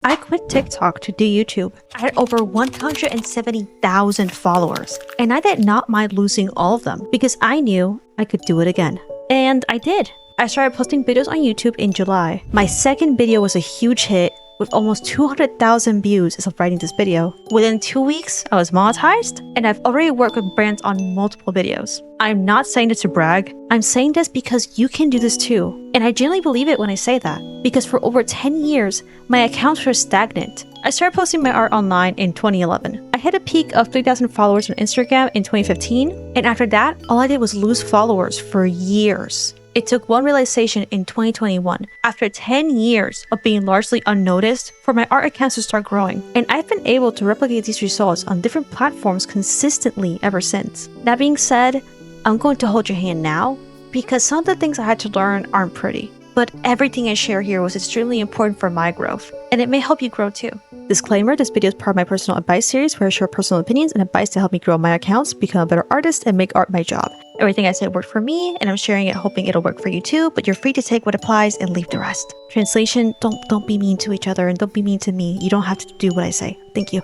I quit TikTok to do YouTube. I had over 170,000 followers, and I did not mind losing all of them because I knew I could do it again. And I did. I started posting videos on YouTube in July. My second video was a huge hit with almost 200,000 views as of writing this video. Within 2 weeks, I was monetized, and I've already worked with brands on multiple videos. I'm not saying this to brag. I'm saying this because you can do this too. And I genuinely believe it when I say that, because for over 10 years, my accounts were stagnant. I started posting my art online in 2011. I hit a peak of 3,000 followers on Instagram in 2015, and after that, all I did was lose followers for years. It took one realization in 2021, after 10 years of being largely unnoticed, for my art accounts to start growing. And I've been able to replicate these results on different platforms consistently ever since. That being said, I'm going to hold your hand now, because some of the things I had to learn aren't pretty. But everything I share here was extremely important for my growth, and it may help you grow too. Disclaimer, this video is part of my personal advice series where I share personal opinions and advice to help me grow my accounts, become a better artist, and make art my job. Everything I said worked for me, and I'm sharing it hoping it'll work for you too, but you're free to take what applies and leave the rest. Translation, don't be mean to each other and don't be mean to me. You don't have to do what I say. Thank you.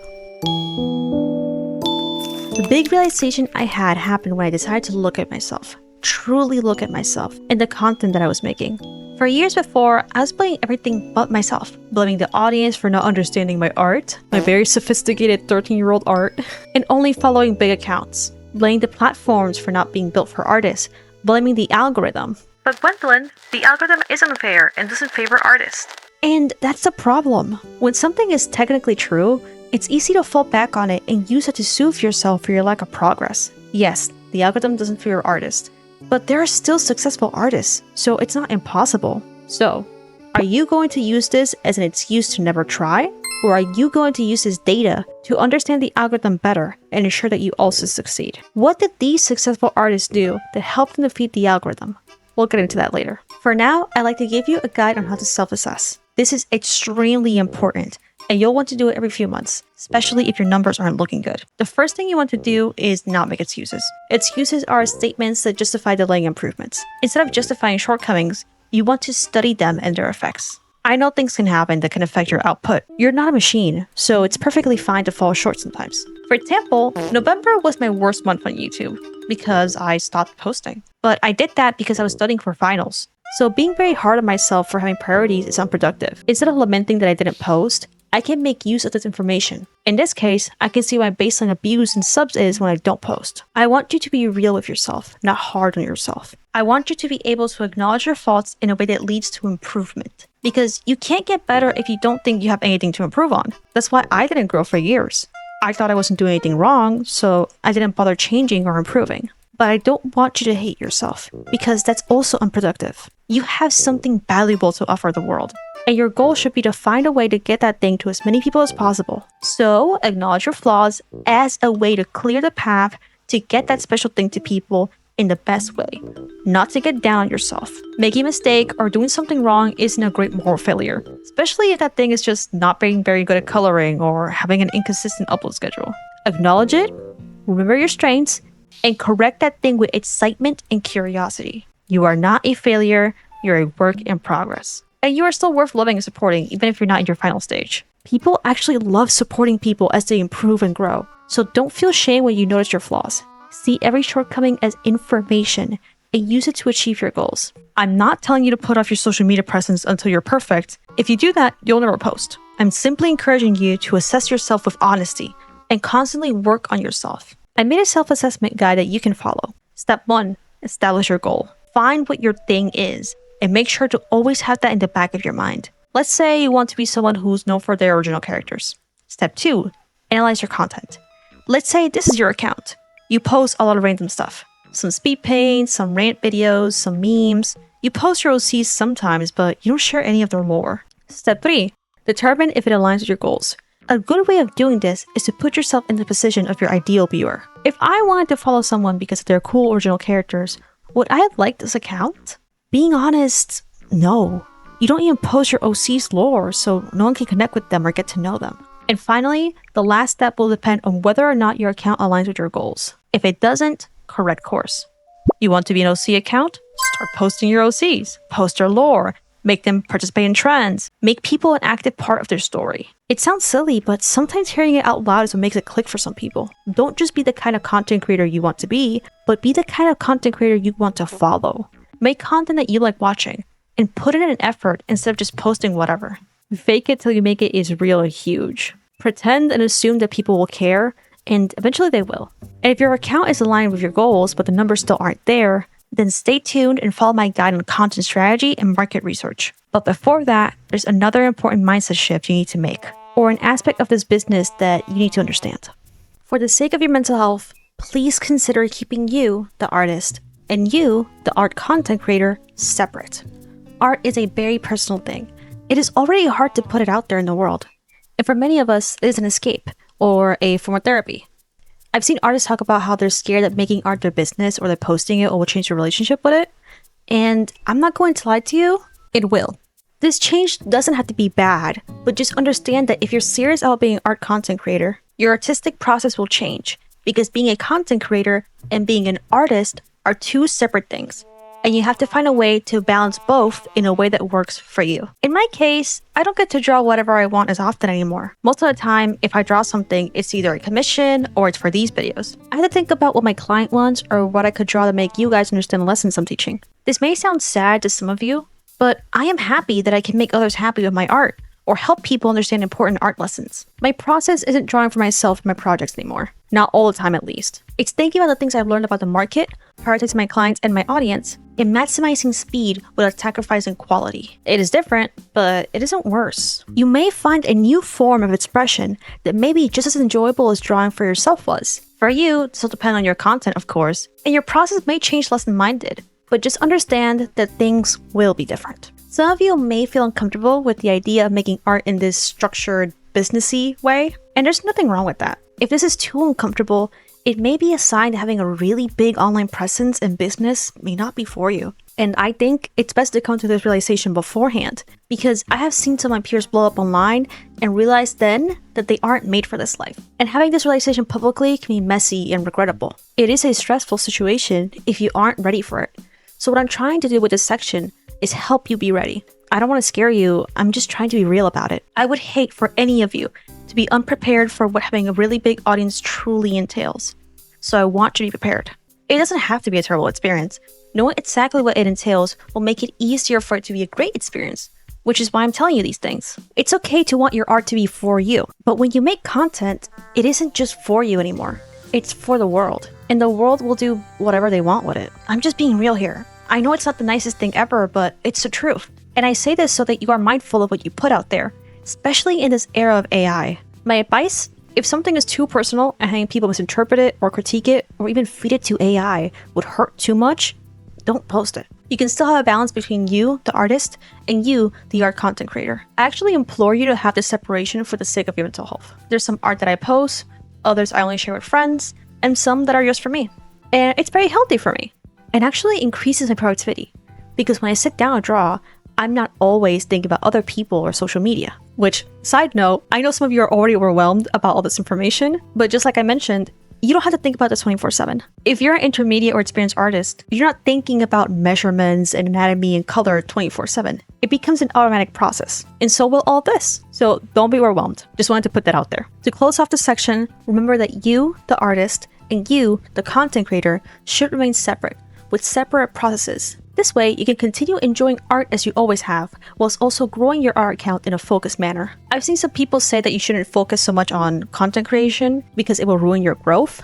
The big realization I had happened when I decided to look at myself. Truly look at myself and the content that I was making. For years before, I was blaming everything but myself, blaming the audience for not understanding my art, my very sophisticated 13-year-old art, and only following big accounts, blaming the platforms for not being built for artists, blaming the algorithm. But Gwendolyn, the algorithm is unfair and doesn't favor artists. And that's the problem. When something is technically true, it's easy to fall back on it and use it to soothe yourself for your lack of progress. Yes, the algorithm doesn't favor artists, but there are still successful artists, so it's not impossible. So, are you going to use this as an excuse to never try? Or are you going to use this data to understand the algorithm better and ensure that you also succeed? What did these successful artists do that helped them defeat the algorithm? We'll get into that later. For now, I'd like to give you a guide on how to self-assess. This is extremely important, and you'll want to do it every few months, especially if your numbers aren't looking good. The first thing you want to do is not make excuses. Excuses are statements that justify delaying improvements. Instead of justifying shortcomings, you want to study them and their effects. I know things can happen that can affect your output. You're not a machine, so it's perfectly fine to fall short sometimes. For example, November was my worst month on YouTube because I stopped posting. But I did that because I was studying for finals. So being very hard on myself for having priorities is unproductive. Instead of lamenting that I didn't post, I can make use of this information. In this case, I can see what my baseline of views and subs is when I don't post. I want you to be real with yourself, not hard on yourself. I want you to be able to acknowledge your faults in a way that leads to improvement. Because you can't get better if you don't think you have anything to improve on. That's why I didn't grow for years. I thought I wasn't doing anything wrong, so I didn't bother changing or improving. But I don't want you to hate yourself, because that's also unproductive. You have something valuable to offer the world, and your goal should be to find a way to get that thing to as many people as possible. So, acknowledge your flaws as a way to clear the path to get that special thing to people in the best way, not to get down on yourself. Making a mistake or doing something wrong isn't a great moral failure, especially if that thing is just not being very good at coloring or having an inconsistent upload schedule. Acknowledge it, remember your strengths, and correct that thing with excitement and curiosity. You are not a failure, you're a work in progress. And you are still worth loving and supporting, even if you're not in your final stage. People actually love supporting people as they improve and grow. So don't feel shame when you notice your flaws. See every shortcoming as information and use it to achieve your goals. I'm not telling you to put off your social media presence until you're perfect. If you do that, you'll never post. I'm simply encouraging you to assess yourself with honesty and constantly work on yourself. I made a self-assessment guide that you can follow. Step 1, establish your goal. Find what your thing is and make sure to always have that in the back of your mind. Let's say you want to be someone who's known for their original characters. Step 2, analyze your content. Let's say this is your account. You post a lot of random stuff. Some speed paint, some rant videos, some memes. You post your OCs sometimes, but you don't share any of their lore. Step 3, determine if it aligns with your goals. A good way of doing this is to put yourself in the position of your ideal viewer. If I wanted to follow someone because of their cool original characters, would I have liked this account? Being honest, no. You don't even post your OC's lore, so no one can connect with them or get to know them. And finally, the last step will depend on whether or not your account aligns with your goals. If it doesn't, correct course. You want to be an OC account? Start posting your OCs. Post your lore. make them participate in trends, make people an active part of their story. It sounds silly, but sometimes hearing it out loud is what makes it click for some people. Don't just be the kind of content creator you want to be, but be the kind of content creator you want to follow. Make content that you like watching, and put in an effort instead of just posting whatever. Fake it till you make it is real and huge. Pretend and assume that people will care, and eventually they will. And if your account is aligned with your goals, but the numbers still aren't there, then stay tuned and follow my guide on content strategy and market research. But before that, there's another important mindset shift you need to make, or an aspect of this business that you need to understand. For the sake of your mental health, please consider keeping you, the artist, and you, the art content creator, separate. Art is a very personal thing. It is already hard to put it out there in the world. And for many of us, it is an escape or a form of therapy. I've seen artists talk about how they're scared that making art their business or that posting it will change their relationship with it. And I'm not going to lie to you, it will. This change doesn't have to be bad, but just understand that if you're serious about being an art content creator, your artistic process will change, because being a content creator and being an artist are two separate things. And you have to find a way to balance both in a way that works for you. In my case, I don't get to draw whatever I want as often anymore. Most of the time, if I draw something, it's either a commission or it's for these videos. I have to think about what my client wants or what I could draw to make you guys understand the lessons I'm teaching. This may sound sad to some of you, but I am happy that I can make others happy with my art or help people understand important art lessons. My process isn't drawing for myself in my projects anymore. Not all the time, at least. It's thinking about the things I've learned about the market, prioritizing my clients and my audience, and maximizing speed without sacrificing quality. It is different, but it isn't worse. You may find a new form of expression that may be just as enjoyable as drawing for yourself was. For you, this will depend on your content, of course, and your process may change less than mine did, but just understand that things will be different. Some of you may feel uncomfortable with the idea of making art in this structured, businessy way, and there's nothing wrong with that. If this is too uncomfortable, it may be a sign that having a really big online presence and business may not be for you. And I think it's best to come to this realization beforehand, because I have seen some of my peers blow up online and realize then that they aren't made for this life. And having this realization publicly can be messy and regrettable. It is a stressful situation if you aren't ready for it. So what I'm trying to do with this section is help you be ready. I don't want to scare you, I'm just trying to be real about it. I would hate for any of you to be unprepared for what having a really big audience truly entails. So I want you to be prepared. It doesn't have to be a terrible experience. Knowing exactly what it entails will make it easier for it to be a great experience, which is why I'm telling you these things. It's okay to want your art to be for you, but when you make content, it isn't just for you anymore. It's for the world, and the world will do whatever they want with it. I'm just being real here. I know it's not the nicest thing ever, but it's the truth. And I say this so that you are mindful of what you put out there, especially in this era of AI. My advice, if something is too personal and having people misinterpret it or critique it or even feed it to AI would hurt too much, don't post it. You can still have a balance between you, the artist, and you, the art content creator. I actually implore you to have this separation for the sake of your mental health. There's some art that I post, others I only share with friends, and some that are just for me. And it's very healthy for me. It actually increases my productivity, because when I sit down and draw, I'm not always thinking about other people or social media. Which, side note, I know some of you are already overwhelmed about all this information, but just like I mentioned, you don't have to think about this 24/7. If you're an intermediate or experienced artist, you're not thinking about measurements and anatomy and color 24/7. It becomes an automatic process, and so will all this. So don't be overwhelmed. Just wanted to put that out there. To close off the section, remember that you, the artist, and you, the content creator, should remain separate, with separate processes. This way, you can continue enjoying art as you always have, whilst also growing your art account in a focused manner. I've seen some people say that you shouldn't focus so much on content creation because it will ruin your growth,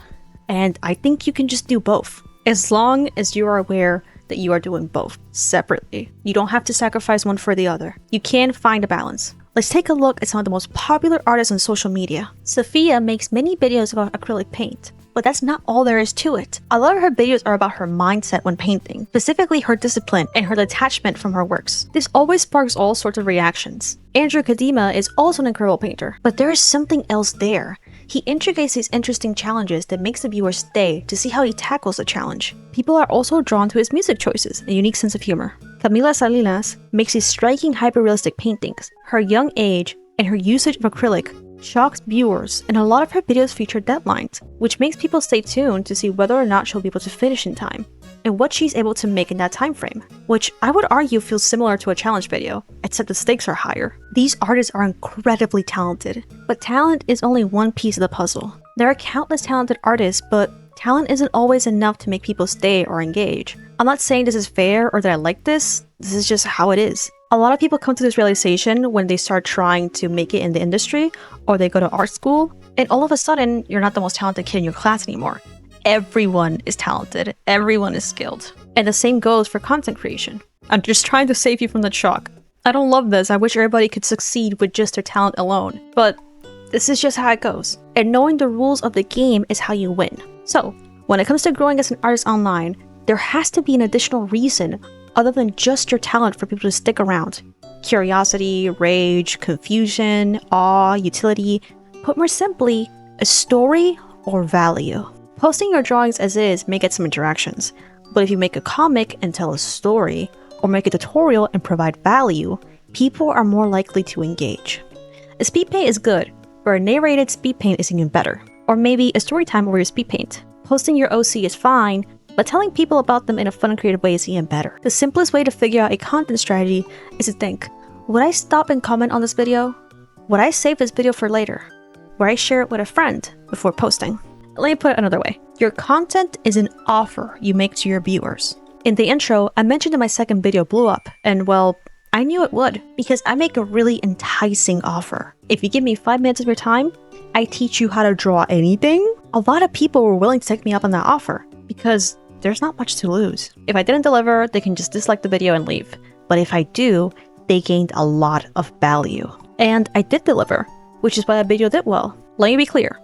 and I think you can just do both, as long as you are aware that you are doing both separately. You don't have to sacrifice one for the other. You can find a balance. Let's take a look at some of the most popular artists on social media. Sophia makes many videos about acrylic paint, but that's not all there is to it. A lot of her videos are about her mindset when painting, specifically her discipline and her detachment from her works. This always sparks all sorts of reactions. Andrew Kadima is also an incredible painter, but there is something else there. He integrates these interesting challenges that makes the viewer stay to see how he tackles the challenge. People are also drawn to his music choices and unique sense of humor. Camila Salinas makes these striking hyper-realistic paintings. Her young age and her usage of acrylic shocks viewers, and a lot of her videos feature deadlines, which makes people stay tuned to see whether or not she'll be able to finish in time. and what she's able to make in that time frame, which I would argue feels similar to a challenge video, except the stakes are higher. These artists are incredibly talented, but talent is only one piece of the puzzle. There are countless talented artists, but talent isn't always enough to make people stay or engage. I'm not saying this is fair or that I like this is just how it is. A lot of people come to this realization when they start trying to make it in the industry or they go to art school, and all of a sudden, you're not the most talented kid in your class anymore. Everyone is talented, everyone is skilled. And the same goes for content creation. I'm just trying to save you from the shock. I don't love this, I wish everybody could succeed with just their talent alone, but this is just how it goes. And knowing the rules of the game is how you win. So, when it comes to growing as an artist online, there has to be an additional reason other than just your talent for people to stick around. Curiosity, rage, confusion, awe, utility, put more simply, a story or value. Posting your drawings as is may get some interactions, but if you make a comic and tell a story, or make a tutorial and provide value, people are more likely to engage. A speed paint is good, but a narrated speed paint is even better. Or maybe a story time over your speed paint. Posting your OC is fine, but telling people about them in a fun and creative way is even better. The simplest way to figure out a content strategy is to think, would I stop and comment on this video? Would I save this video for later? Would I share it with a friend before posting? Let me put it another way. Your content is an offer you make to your viewers. In the intro, I mentioned that my second video blew up, and well, I knew it would, because I make a really enticing offer. If you give me 5 minutes of your time, I teach you how to draw anything. A lot of people were willing to take me up on that offer, because there's not much to lose. If I didn't deliver, they can just dislike the video and leave. But if I do, they gained a lot of value. And I did deliver, which is why that video did well. Let me be clear.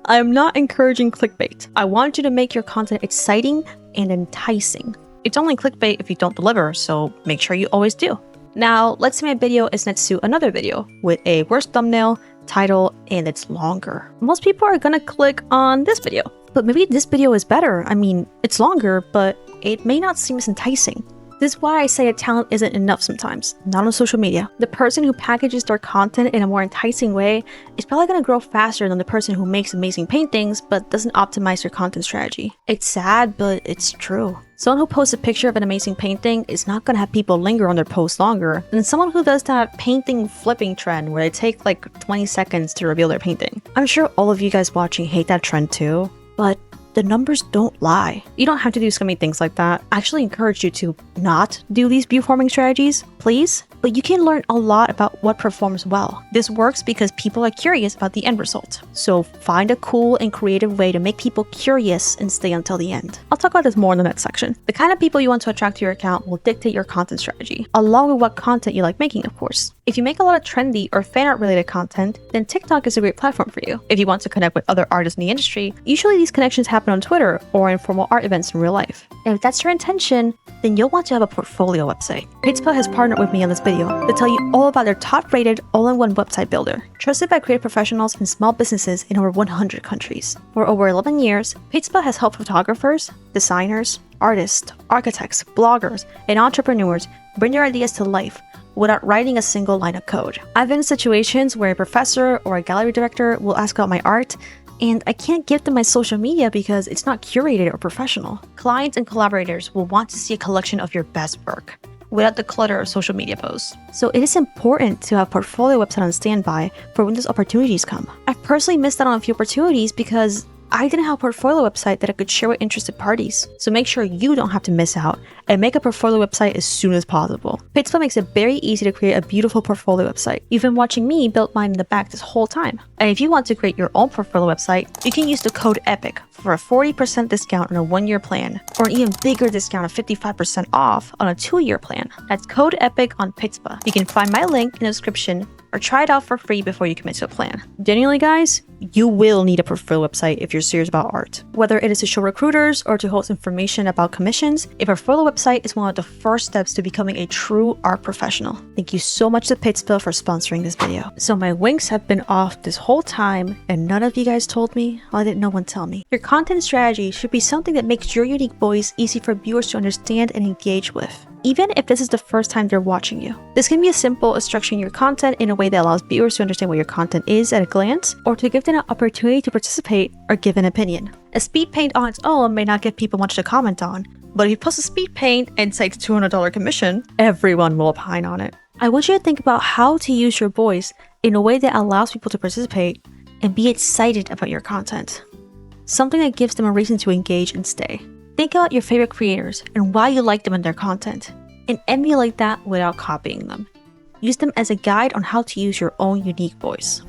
I am not encouraging clickbait. I want you to make your content exciting and enticing. It's only clickbait if you don't deliver, so make sure you always do. Now, let's say my video is next to another video with a worse thumbnail, title, and it's longer. Most people are gonna click on this video, but maybe this video is better. I mean, it's longer, but it may not seem as enticing. This is why I say a talent isn't enough sometimes, not on social media. The person who packages their content in a more enticing way is probably going to grow faster than the person who makes amazing paintings but doesn't optimize their content strategy. It's sad, but it's true. Someone who posts a picture of an amazing painting is not going to have people linger on their post longer than someone who does that painting flipping trend where they take like 20 seconds to reveal their painting. I'm sure all of you guys watching hate that trend too, but the numbers don't lie. You don't have to do scummy things like that. I actually encourage you to not do these view-forming strategies, please. But you can learn a lot about what performs well. This works because people are curious about the end result. So find a cool and creative way to make people curious and stay until the end. I'll talk about this more in the next section. The kind of people you want to attract to your account will dictate your content strategy, along with what content you like making, of course. If you make a lot of trendy or fan art related content, then TikTok is a great platform for you. If you want to connect with other artists in the industry, usually these connections happen on Twitter or in formal art events in real life. And if that's your intention, then you'll want to have a portfolio website. Pitspa has partnered with me on this video to tell you all about their top-rated all-in-one website builder, trusted by creative professionals and small businesses in over 100 countries. For over 11 years, Pitspa has helped photographers, designers, artists, architects, bloggers, and entrepreneurs bring their ideas to life without writing a single line of code. I've been in situations where a professor or a gallery director will ask about my art, and I can't give them my social media because it's not curated or professional. Clients and collaborators will want to see a collection of your best work without the clutter of social media posts. So it is important to have a portfolio website on standby for when those opportunities come. I've personally missed out on a few opportunities because I didn't have a portfolio website that I could share with interested parties. So make sure you don't have to miss out and make a portfolio website as soon as possible. Pitspa makes it very easy to create a beautiful portfolio website. You've been watching me build mine in the back this whole time. And if you want to create your own portfolio website, you can use the code EPIC for a 40% discount on a 1-year plan, or an even bigger discount of 55% off on a 2-year plan. That's code EPIC on Pitspa. You can find my link in the description or try it out for free before you commit to a plan. Genuinely, guys, you will need a portfolio website if you're serious about art. Whether it is to show recruiters or to host information about commissions, a portfolio website is one of the first steps to becoming a true art professional. Thank you so much to Pitspa for sponsoring this video. So my wings have been off this whole time and none of you guys told me? Why didn't no one tell me? Your content strategy should be something that makes your unique voice easy for viewers to understand and engage with. even if this is the first time they're watching you. This can be as simple as structuring your content in a way that allows viewers to understand what your content is at a glance, or to give them an opportunity to participate or give an opinion. A speed paint on its own may not give people much to comment on, but if you post a speed paint and cite $200 commission, everyone will opine on it. I want you to think about how to use your voice in a way that allows people to participate and be excited about your content. Something that gives them a reason to engage and stay. Think about your favorite creators and why you like them and their content, and emulate that without copying them. Use them as a guide on how to use your own unique voice.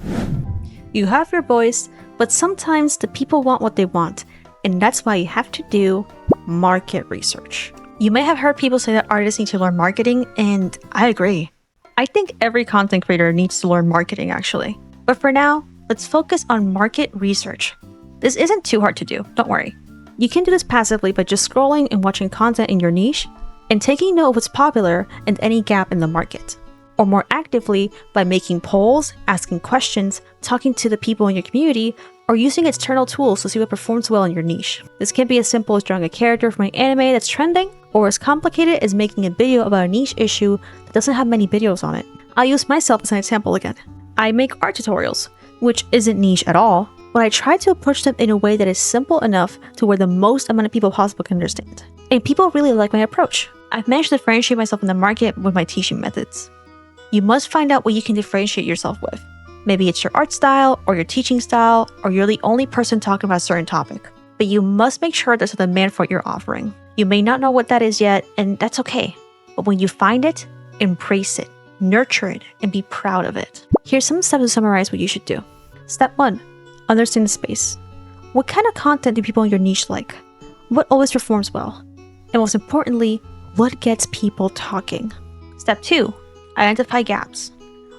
You have your voice, but sometimes the people want what they want, and that's why you have to do market research. You may have heard people say that artists need to learn marketing, and I agree. I think every content creator needs to learn marketing actually. But for now, let's focus on market research. This isn't too hard to do, don't worry. You can do this passively by just scrolling and watching content in your niche and taking note of what's popular and any gap in the market. Or more actively by making polls, asking questions, talking to the people in your community, or using external tools to see what performs well in your niche. This can be as simple as drawing a character from an anime that's trending, or as complicated as making a video about a niche issue that doesn't have many videos on it. I'll use myself as an example again. I make art tutorials, which isn't niche at all, but I try to approach them in a way that is simple enough to where the most amount of people possible can understand. And people really like my approach. I've managed to differentiate myself in the market with my teaching methods. You must find out what you can differentiate yourself with. Maybe it's your art style, or your teaching style, or you're the only person talking about a certain topic. But you must make sure there's a demand for what you're offering. You may not know what that is yet, and that's okay. But when you find it, embrace it, nurture it, and be proud of it. Here's some steps to summarize what you should do. Step 1. Understand the space. What kind of content do people in your niche like? What always performs well? And most importantly, what gets people talking? Step 2. Identify gaps.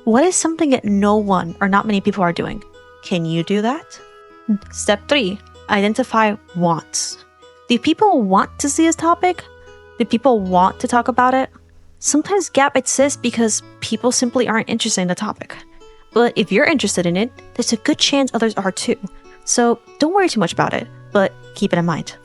What is something that no one or not many people are doing? Can you do that? Step 3. Identify wants. Do people want to see this topic? Do people want to talk about it? Sometimes gap exists because people simply aren't interested in the topic. But if you're interested in it, there's a good chance others are too. So don't worry too much about it, but keep it in mind.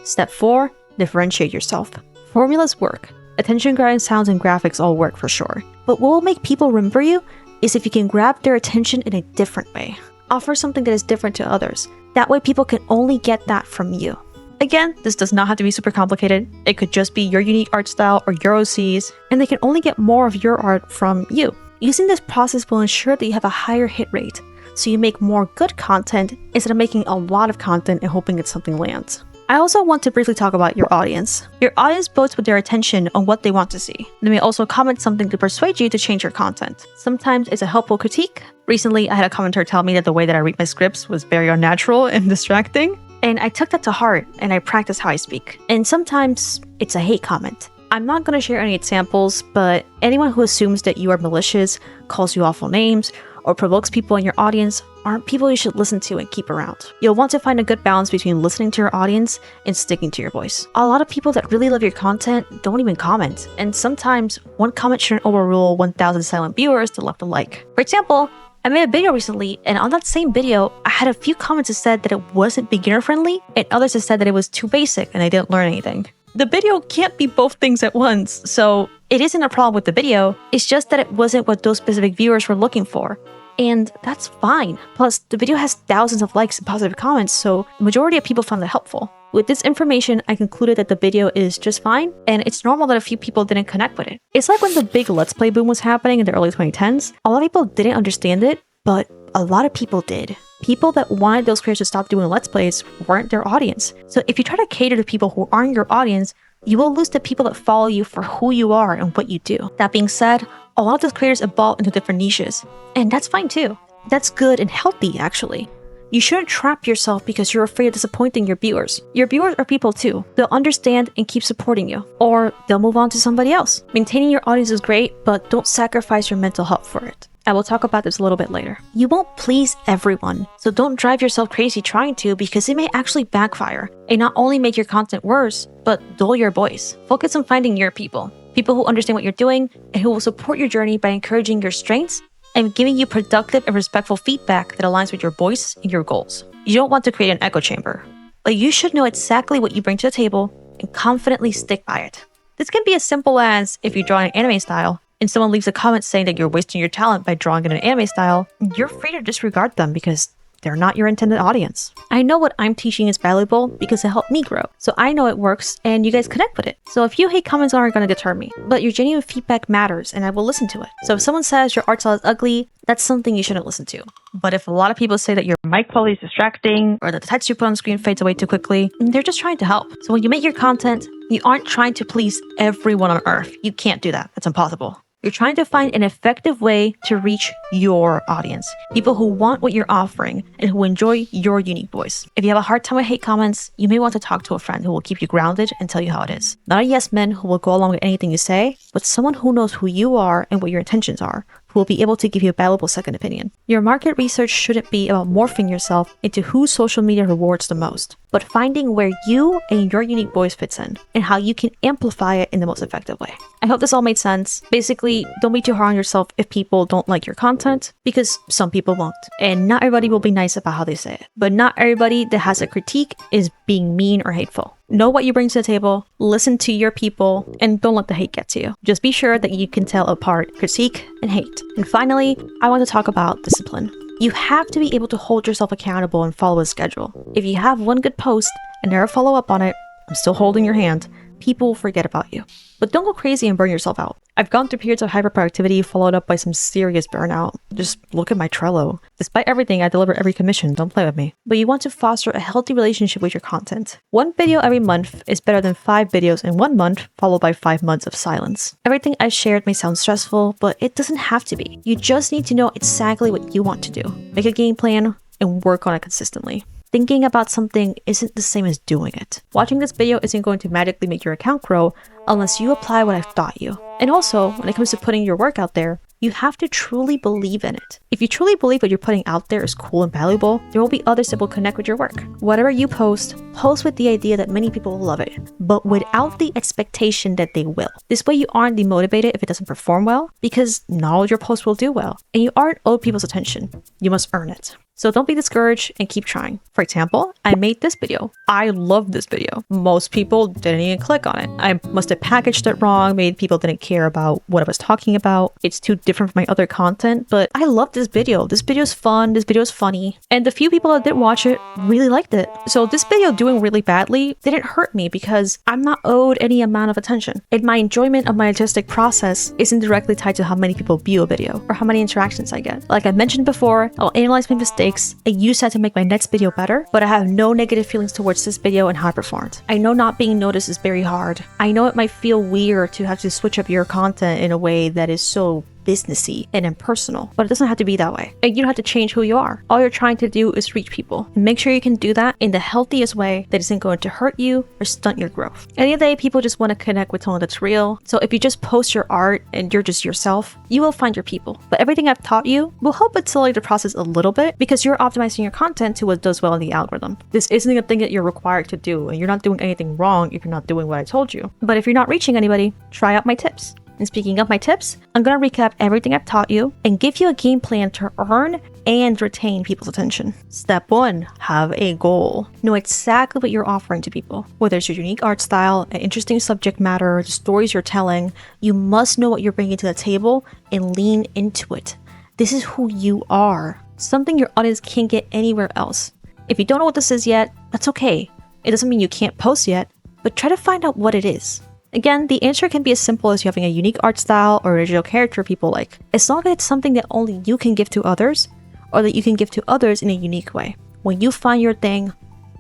Step 4. Differentiate yourself. Formulas work. Attention-grabbing sounds and graphics all work for sure. But what will make people remember you is if you can grab their attention in a different way. Offer something that is different to others. That way people can only get that from you. Again, this does not have to be super complicated. It could just be your unique art style or your OCs, and they can only get more of your art from you. Using this process will ensure that you have a higher hit rate, so you make more good content instead of making a lot of content and hoping that something lands. I also want to briefly talk about your audience. Your audience votes with their attention on what they want to see. They may also comment something to persuade you to change your content. Sometimes it's a helpful critique. Recently, I had a commenter tell me that the way that I read my scripts was very unnatural and distracting. And I took that to heart and I practice how I speak. And sometimes it's a hate comment. I'm not going to share any examples, but anyone who assumes that you are malicious, calls you awful names, or provokes people in your audience aren't people you should listen to and keep around. You'll want to find a good balance between listening to your audience and sticking to your voice. A lot of people that really love your content don't even comment, and sometimes one comment shouldn't overrule 1,000 silent viewers that left a like. For example, I made a video recently, and on that same video, I had a few comments that said that it wasn't beginner friendly, and others that said that it was too basic and I didn't learn anything. The video can't be both things at once, so it isn't a problem with the video, it's just that it wasn't what those specific viewers were looking for. And that's fine. Plus, the video has thousands of likes and positive comments, so the majority of people found it helpful. With this information, I concluded that the video is just fine, and it's normal that a few people didn't connect with it. It's like when the big Let's Play boom was happening in the early 2010s. A lot of people didn't understand it, but a lot of people did. People that wanted those creators to stop doing Let's Plays weren't their audience. So if you try to cater to people who aren't your audience, you will lose the people that follow you for who you are and what you do. That being said, a lot of those creators evolve into different niches, and that's fine too. That's good and healthy, actually. You shouldn't trap yourself because you're afraid of disappointing your viewers. Your viewers are people too. They'll understand and keep supporting you, or they'll move on to somebody else. Maintaining your audience is great, but don't sacrifice your mental health for it. I will talk about this a little bit later. You won't please everyone, so don't drive yourself crazy trying to, because it may actually backfire and not only make your content worse, but dull your voice. Focus on finding your people who understand what you're doing and who will support your journey by encouraging your strengths and giving you productive and respectful feedback that aligns with your voice and your goals. You don't want to create an echo chamber, but you should know exactly what you bring to the table and confidently stick by it. This can be as simple as if you draw in an anime style and someone leaves a comment saying that you're wasting your talent by drawing in an anime style, you're free to disregard them because they're not your intended audience. I know what I'm teaching is valuable because it helped me grow. So I know it works and you guys connect with it. So a few hate comments aren't going to deter me, but your genuine feedback matters and I will listen to it. So if someone says your art style is ugly, that's something you shouldn't listen to. But if a lot of people say that your mic quality is distracting or that the text you put on screen fades away too quickly, they're just trying to help. So when you make your content, you aren't trying to please everyone on earth. You can't do that. That's impossible. You're trying to find an effective way to reach your audience, people who want what you're offering and who enjoy your unique voice. If you have a hard time with hate comments, you may want to talk to a friend who will keep you grounded and tell you how it is. Not a yes man who will go along with anything you say, but someone who knows who you are and what your intentions are, who will be able to give you a valuable second opinion. Your market research shouldn't be about morphing yourself into who social media rewards the most, but finding where you and your unique voice fits in and how you can amplify it in the most effective way. I hope this all made sense. Basically, don't be too hard on yourself if people don't like your content, because some people won't. And not everybody will be nice about how they say it. But not everybody that has a critique is being mean or hateful. Know what you bring to the table, listen to your people, and don't let the hate get to you. Just be sure that you can tell apart critique and hate. And finally, I want to talk about discipline. You have to be able to hold yourself accountable and follow a schedule. If you have one good post and never follow up on it, I'm still holding your hand. People will forget about you. But don't go crazy and burn yourself out. I've gone through periods of hyperproductivity followed up by some serious burnout. Just look at my Trello. Despite everything, I deliver every commission. Don't play with me. But you want to foster a healthy relationship with your content. One video every month is better than 5 videos in 1 month, followed by 5 months of silence. Everything I shared may sound stressful, but it doesn't have to be. You just need to know exactly what you want to do. Make a game plan and work on it consistently. Thinking about something isn't the same as doing it. Watching this video isn't going to magically make your account grow unless you apply what I've taught you. And also, when it comes to putting your work out there, you have to truly believe in it. If you truly believe what you're putting out there is cool and valuable, there will be others that will connect with your work. Whatever you post with the idea that many people will love it, but without the expectation that they will. This way you aren't demotivated if it doesn't perform well, because not all your posts will do well, and you aren't owed people's attention. You must earn it. So don't be discouraged and keep trying. For example, I made this video. I love this video. Most people didn't even click on it. I must have packaged it wrong, maybe people didn't care about what I was talking about. It's too different from my other content, but I love this video. This video is fun, this video is funny, and the few people that did watch it really liked it. So this video doing really badly didn't hurt me because I'm not owed any amount of attention. And my enjoyment of my artistic process isn't directly tied to how many people view a video or how many interactions I get. Like I mentioned before, I'll analyze my mistakes and use that to make my next video better, but I have no negative feelings towards this video and how it performed. I know not being noticed is very hard. I know it might feel weird to have to switch up your content in a way that is so businessy and impersonal, but it doesn't have to be that way. And you don't have to change who you are. All you're trying to do is reach people. And make sure you can do that in the healthiest way that isn't going to hurt you or stunt your growth. At the end of the day, people just want to connect with someone that's real. So if you just post your art and you're just yourself, you will find your people. But everything I've taught you will help accelerate the process a little bit because you're optimizing your content to what does well in the algorithm. This isn't a thing that you're required to do, and you're not doing anything wrong if you're not doing what I told you. But if you're not reaching anybody, try out my tips. And speaking of my tips, I'm going to recap everything I've taught you and give you a game plan to earn and retain people's attention. Step 1, have a goal. Know exactly what you're offering to people. Whether it's your unique art style, an interesting subject matter, the stories you're telling, you must know what you're bringing to the table and lean into it. This is who you are, something your audience can't get anywhere else. If you don't know what this is yet, that's okay. It doesn't mean you can't post yet, but try to find out what it is. Again, the answer can be as simple as you having a unique art style or original character people like, as long as it's something that only you can give to others, or that you can give to others in a unique way. When you find your thing,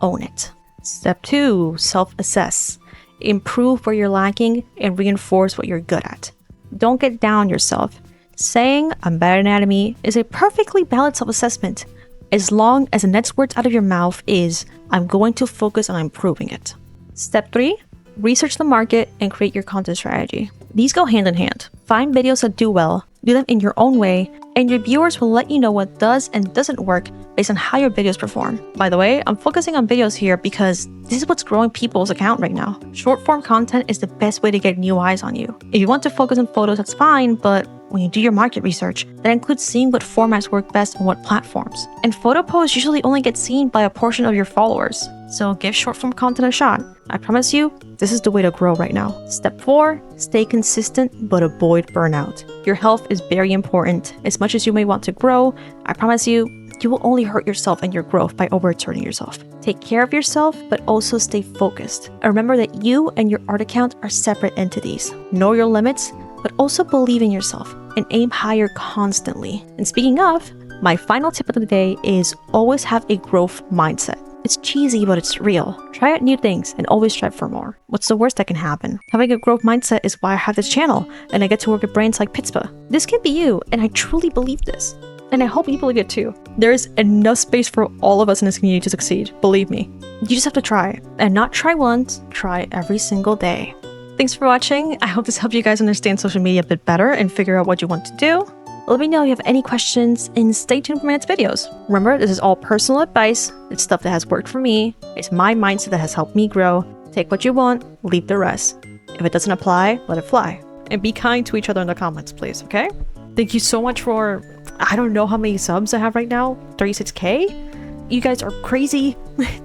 own it. Step 2, self-assess. Improve where you're lacking and reinforce what you're good at. Don't get down on yourself. Saying, I'm bad at anatomy is a perfectly valid self-assessment, as long as the next words out of your mouth is, I'm going to focus on improving it. Step 3, research the market and create your content strategy. These go hand in hand. Find videos that do well, do them in your own way, and your viewers will let you know what does and doesn't work based on how your videos perform. By the way, I'm focusing on videos here because this is what's growing people's account right now. Short form content is the best way to get new eyes on you. If you want to focus on photos, that's fine, but when you do your market research, that includes seeing what formats work best on what platforms. And photo posts usually only get seen by a portion of your followers, so give short form content a shot. I promise you, this is the way to grow right now. Step 4, stay consistent but avoid burnout. Your health is very important. As much as you may want to grow, I promise you, you will only hurt yourself and your growth by overexerting yourself. Take care of yourself, but also stay focused. And remember that you and your art account are separate entities. Know your limits, but also believe in yourself and aim higher constantly. And speaking of, my final tip of the day is always have a growth mindset. It's cheesy, but it's real. Try out new things and always strive for more. What's the worst that can happen? Having a growth mindset is why I have this channel and I get to work with brands like Pitspa. This can be you, and I truly believe this. And I hope you believe it too. There is enough space for all of us in this community to succeed, believe me. You just have to try. And not try once, try every single day. Thanks for watching. I hope this helped you guys understand social media a bit better and figure out what you want to do. Let me know if you have any questions and stay tuned for my next videos. Remember, this is all personal advice. It's stuff that has worked for me. It's my mindset that has helped me grow. Take what you want, leave the rest. If it doesn't apply, let it fly. And be kind to each other in the comments, please, okay? Thank you so much for, I don't know how many subs I have right now, 36K? You guys are crazy.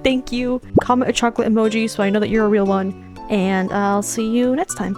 Thank you. Comment a chocolate emoji so I know that you're a real one. And I'll see you next time.